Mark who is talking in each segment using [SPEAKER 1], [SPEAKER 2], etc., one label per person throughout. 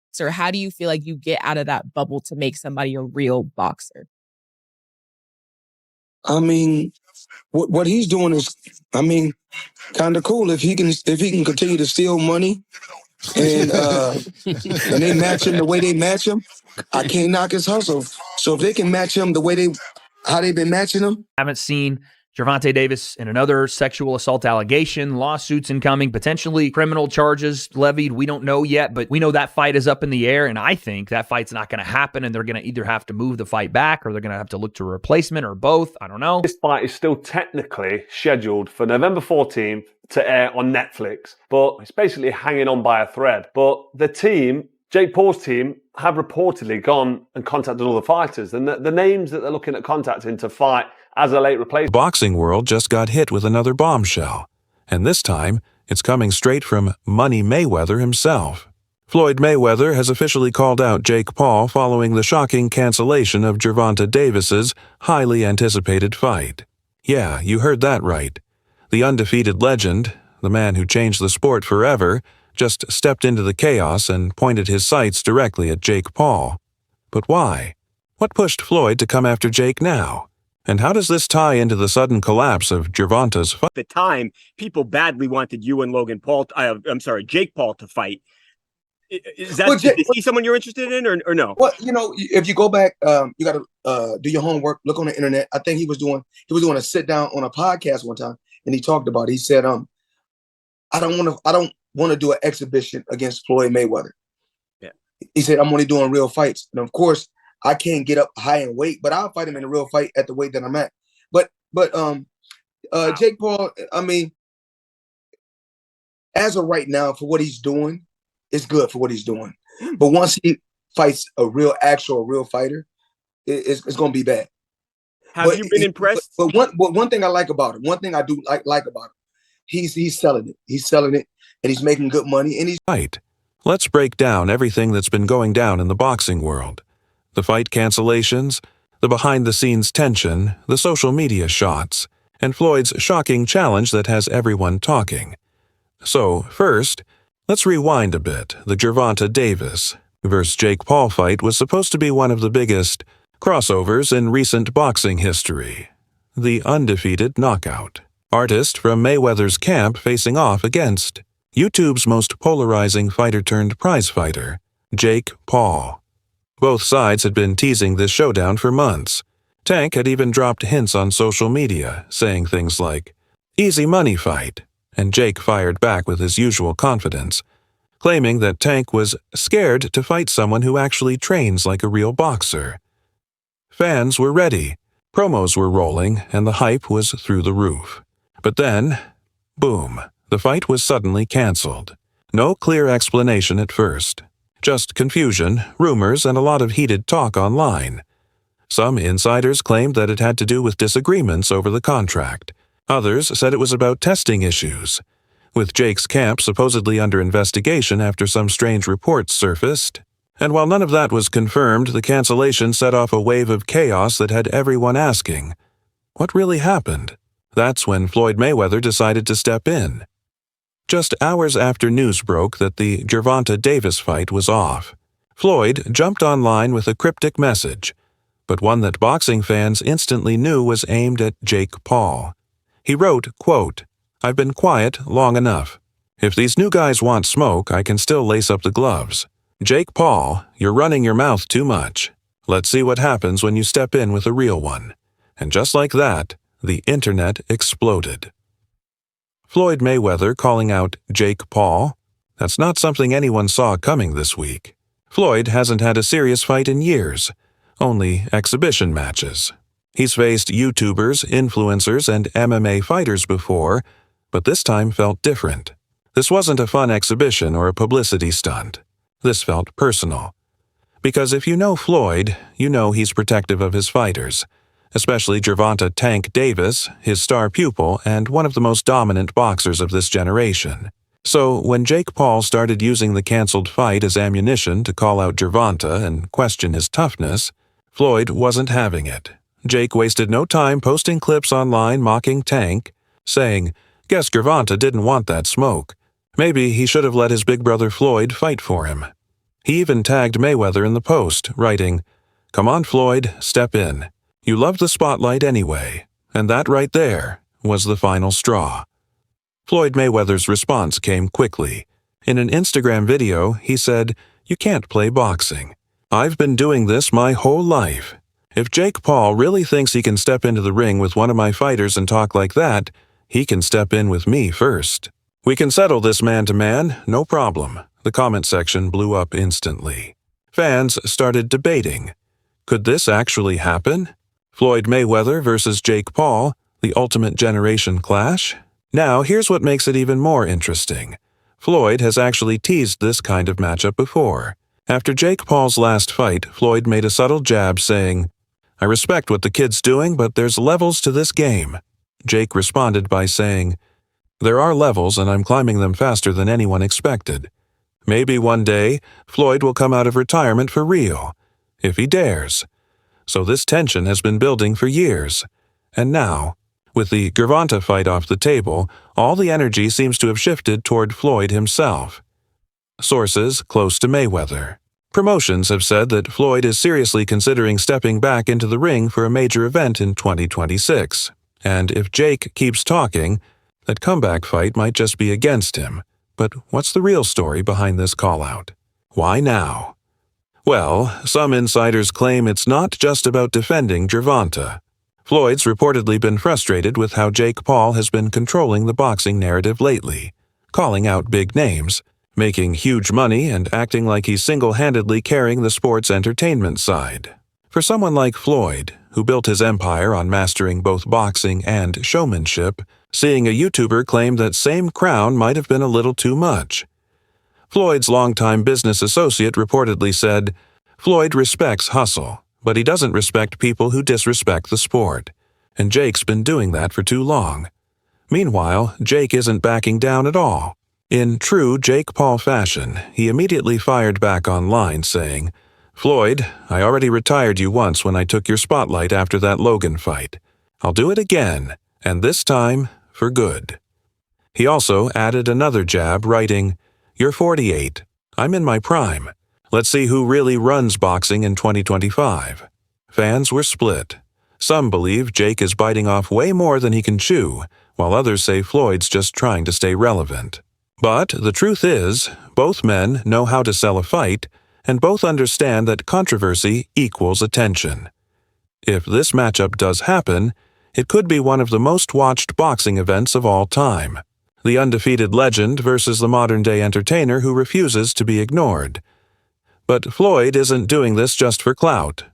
[SPEAKER 1] boxer? How do you feel like you get out of that bubble to make somebody a real boxer?
[SPEAKER 2] I mean, what he's doing is, I mean, kind of cool. If he can continue to steal money and they match him the way they match him, I can't knock his hustle. So if they can match him the way how they've been matching him.
[SPEAKER 3] Haven't seen Gervonta Davis in another sexual assault allegation, lawsuits incoming, potentially criminal charges levied. We don't know yet, but we know that fight is up in the air, and I think that fight's not going to happen, and they're going to either have to move the fight back or they're going to have to look to a replacement or both. I don't know.
[SPEAKER 4] This fight is still technically scheduled for November 14th to air on Netflix, but it's basically hanging on by a thread. But the team, Jake Paul's team, have reportedly gone and contacted all the fighters, and the names that they're looking at contacting to fight as a late replacement.
[SPEAKER 5] The boxing world just got hit with another bombshell, and this time it's coming straight from Money Mayweather himself. Floyd Mayweather has officially called out Jake Paul following the shocking cancellation of Gervonta Davis's highly anticipated fight. Yeah, you heard that right. The undefeated legend, the man who changed the sport forever, just stepped into the chaos and pointed his sights directly at Jake Paul. But why? What pushed Floyd to come after Jake now? And how does this tie into the sudden collapse of Gervonta's fight?
[SPEAKER 6] At the time, people badly wanted you and Jake Paul to fight. Is he someone you're interested in or no?
[SPEAKER 2] Well, if you go back, you got to do your homework, look on the internet. I think he was doing a sit down on a podcast one time, and he talked about it. He said, I don't want to do an exhibition against Floyd Mayweather.
[SPEAKER 6] Yeah.
[SPEAKER 2] He said, I'm only doing real fights. And of course, I can't get up high in weight, but I'll fight him in a real fight at the weight that I'm at. But Jake Paul, I mean, as of right now, for what he's doing, it's good for what he's doing. But once he fights a real fighter, it's going to be bad.
[SPEAKER 6] Have you been impressed?
[SPEAKER 2] But one thing I like about him, one thing I do like about him, he's selling it. He's selling it, and he's making good money. And he's
[SPEAKER 5] right. Let's break down everything that's been going down in the boxing world. The fight cancellations, the behind-the-scenes tension, the social media shots, and Floyd's shocking challenge that has everyone talking. So, first, let's rewind a bit. The Gervonta Davis vs. Jake Paul fight was supposed to be one of the biggest crossovers in recent boxing history. The undefeated knockout. Artist from Mayweather's camp facing off against YouTube's most polarizing fighter-turned-prize fighter, Jake Paul. Both sides had been teasing this showdown for months. Tank had even dropped hints on social media, saying things like, "Easy money fight," and Jake fired back with his usual confidence, claiming that Tank was scared to fight someone who actually trains like a real boxer. Fans were ready, promos were rolling, and the hype was through the roof. But then, boom, the fight was suddenly canceled. No clear explanation at first. Just confusion, rumors, and a lot of heated talk online. Some insiders claimed that it had to do with disagreements over the contract. Others said it was about testing issues, with Jake's camp supposedly under investigation after some strange reports surfaced. And while none of that was confirmed, the cancellation set off a wave of chaos that had everyone asking, what really happened? That's when Floyd Mayweather decided to step in. Just hours after news broke that the Gervonta Davis fight was off, Floyd jumped online with a cryptic message, but one that boxing fans instantly knew was aimed at Jake Paul. He wrote, quote, "I've been quiet long enough. If these new guys want smoke, I can still lace up the gloves. Jake Paul, you're running your mouth too much. Let's see what happens when you step in with a real one." And just like that, the internet exploded. Floyd Mayweather calling out Jake Paul? That's not something anyone saw coming this week. Floyd hasn't had a serious fight in years, only exhibition matches. He's faced YouTubers, influencers, and MMA fighters before, but this time felt different. This wasn't a fun exhibition or a publicity stunt. This felt personal. Because if you know Floyd, you know he's protective of his fighters, especially Gervonta "Tank" Davis, his star pupil and one of the most dominant boxers of this generation. So when Jake Paul started using the canceled fight as ammunition to call out Gervonta and question his toughness, Floyd wasn't having it. Jake wasted no time posting clips online mocking Tank, saying, "Guess Gervonta didn't want that smoke. Maybe he should have let his big brother Floyd fight for him." He even tagged Mayweather in the post, writing, "Come on, Floyd, step in. You love the spotlight anyway." And that right there was the final straw. Floyd Mayweather's response came quickly. In an Instagram video, he said, "You can't play boxing. I've been doing this my whole life. If Jake Paul really thinks he can step into the ring with one of my fighters and talk like that, he can step in with me first. We can settle this man to man, no problem." The comment section blew up instantly. Fans started debating. Could this actually happen? Floyd Mayweather versus Jake Paul, the ultimate generation clash? Now, here's what makes it even more interesting. Floyd has actually teased this kind of matchup before. After Jake Paul's last fight, Floyd made a subtle jab saying, "I respect what the kid's doing, but there's levels to this game." Jake responded by saying, "There are levels, and I'm climbing them faster than anyone expected. Maybe one day, Floyd will come out of retirement for real, if he dares." So this tension has been building for years. And now, with the Gervonta fight off the table, all the energy seems to have shifted toward Floyd himself. Sources close to Mayweather. Promotions have said that Floyd is seriously considering stepping back into the ring for a major event in 2026. And if Jake keeps talking, that comeback fight might just be against him. But what's the real story behind this call-out? Why now? Well, some insiders claim it's not just about defending Gervonta. Floyd's reportedly been frustrated with how Jake Paul has been controlling the boxing narrative lately, calling out big names, making huge money, and acting like he's single-handedly carrying the sport's entertainment side. For someone like Floyd, who built his empire on mastering both boxing and showmanship, seeing a YouTuber claim that same crown might have been a little too much. Floyd's longtime business associate reportedly said, "Floyd respects hustle, but he doesn't respect people who disrespect the sport. And Jake's been doing that for too long." Meanwhile, Jake isn't backing down at all. In true Jake Paul fashion, he immediately fired back online saying, "Floyd, I already retired you once when I took your spotlight after that Logan fight. I'll do it again, and this time for good." He also added another jab, writing, "You're 48. I'm in my prime. Let's see who really runs boxing in 2025. Fans were split. Some believe Jake is biting off way more than he can chew, while others say Floyd's just trying to stay relevant. But the truth is, both men know how to sell a fight, and both understand that controversy equals attention. If this matchup does happen, it could be one of the most watched boxing events of all time. The undefeated legend versus the modern-day entertainer who refuses to be ignored. But Floyd isn't doing this just for clout.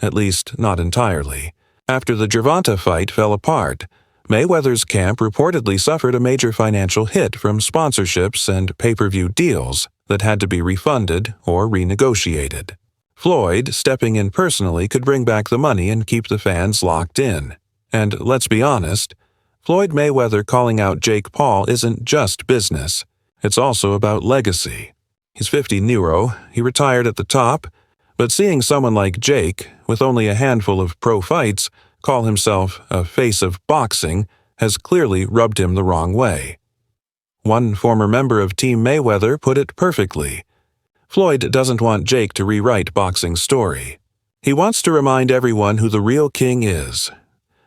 [SPEAKER 5] At least, not entirely. After the Gervonta fight fell apart, Mayweather's camp reportedly suffered a major financial hit from sponsorships and pay-per-view deals that had to be refunded or renegotiated. Floyd, stepping in personally, could bring back the money and keep the fans locked in. And let's be honest, Floyd Mayweather calling out Jake Paul isn't just business. It's also about legacy. He's 50 Nero, he retired at the top, but seeing someone like Jake, with only a handful of pro fights, call himself a face of boxing has clearly rubbed him the wrong way. One former member of Team Mayweather put it perfectly. Floyd doesn't want Jake to rewrite boxing's story. He wants to remind everyone who the real king is.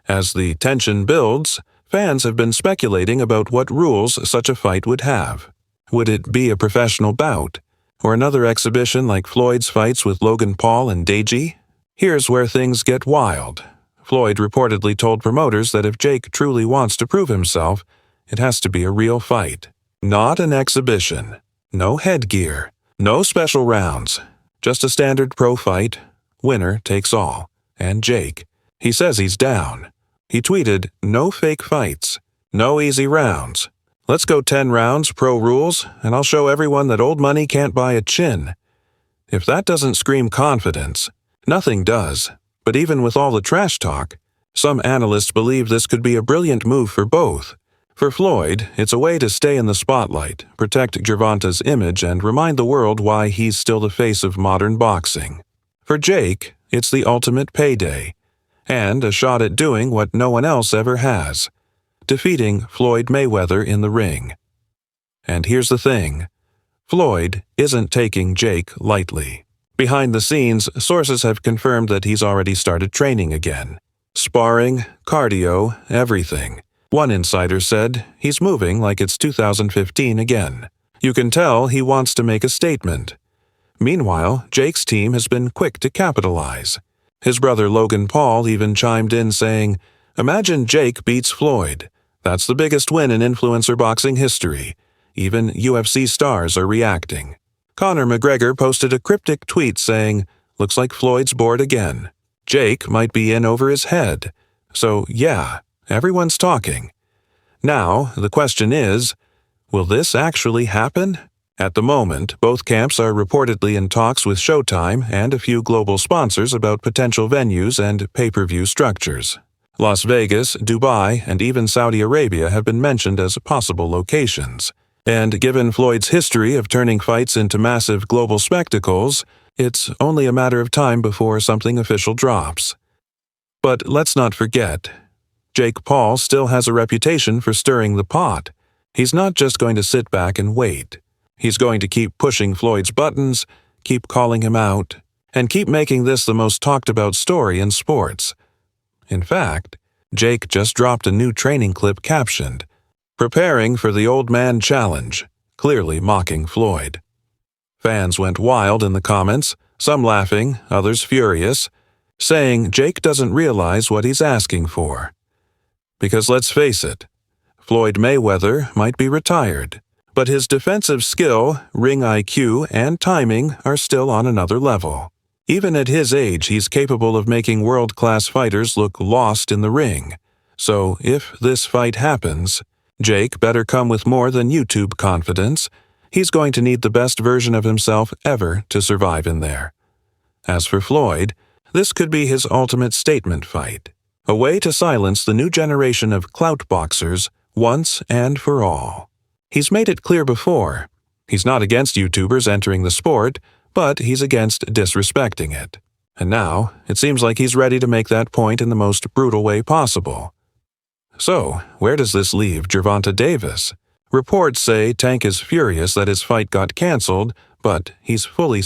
[SPEAKER 5] As the tension builds, fans have been speculating about what rules such a fight would have. Would it be a professional bout? Or another exhibition like Floyd's fights with Logan Paul and Deji? Here's where things get wild. Floyd reportedly told promoters that if Jake truly wants to prove himself, it has to be a real fight. Not an exhibition. No headgear. No special rounds. Just a standard pro fight. Winner takes all. And Jake. He says he's down. He tweeted, "No fake fights. No easy rounds. Let's go 10 rounds, pro rules, and I'll show everyone that old money can't buy a chin." If that doesn't scream confidence, nothing does. But even with all the trash talk, some analysts believe this could be a brilliant move for both. For Floyd, it's a way to stay in the spotlight, protect Gervonta's image, and remind the world why he's still the face of modern boxing. For Jake, it's the ultimate payday, and a shot at doing what no one else ever has, defeating Floyd Mayweather in the ring. And here's the thing. Floyd isn't taking Jake lightly. Behind the scenes, sources have confirmed that he's already started training again. Sparring, cardio, everything. One insider said he's moving like it's 2015 again. You can tell he wants to make a statement. Meanwhile, Jake's team has been quick to capitalize. His brother Logan Paul even chimed in saying, "Imagine Jake beats Floyd. That's the biggest win in influencer boxing history. Even UFC stars are reacting." Conor McGregor posted a cryptic tweet saying, "Looks like Floyd's bored again. Jake might be in over his head." So yeah, everyone's talking. Now, the question is, will this actually happen? At the moment, both camps are reportedly in talks with Showtime and a few global sponsors about potential venues and pay-per-view structures. Las Vegas, Dubai, and even Saudi Arabia have been mentioned as possible locations. And given Floyd's history of turning fights into massive global spectacles, it's only a matter of time before something official drops. But let's not forget, Jake Paul still has a reputation for stirring the pot. He's not just going to sit back and wait. He's going to keep pushing Floyd's buttons, keep calling him out, and keep making this the most talked about story in sports. In fact, Jake just dropped a new training clip captioned, "Preparing for the Old Man Challenge," clearly mocking Floyd. Fans went wild in the comments, some laughing, others furious, saying Jake doesn't realize what he's asking for. Because let's face it, Floyd Mayweather might be retired, but his defensive skill, ring IQ, and timing are still on another level. Even at his age, he's capable of making world-class fighters look lost in the ring. So if this fight happens, Jake better come with more than YouTube confidence. He's going to need the best version of himself ever to survive in there. As for Floyd, this could be his ultimate statement fight, a way to silence the new generation of clout boxers once and for all. He's made it clear before, he's not against YouTubers entering the sport, but he's against disrespecting it. And now, it seems like he's ready to make that point in the most brutal way possible. So, where does this leave Gervonta Davis? Reports say Tank is furious that his fight got canceled, but he's fully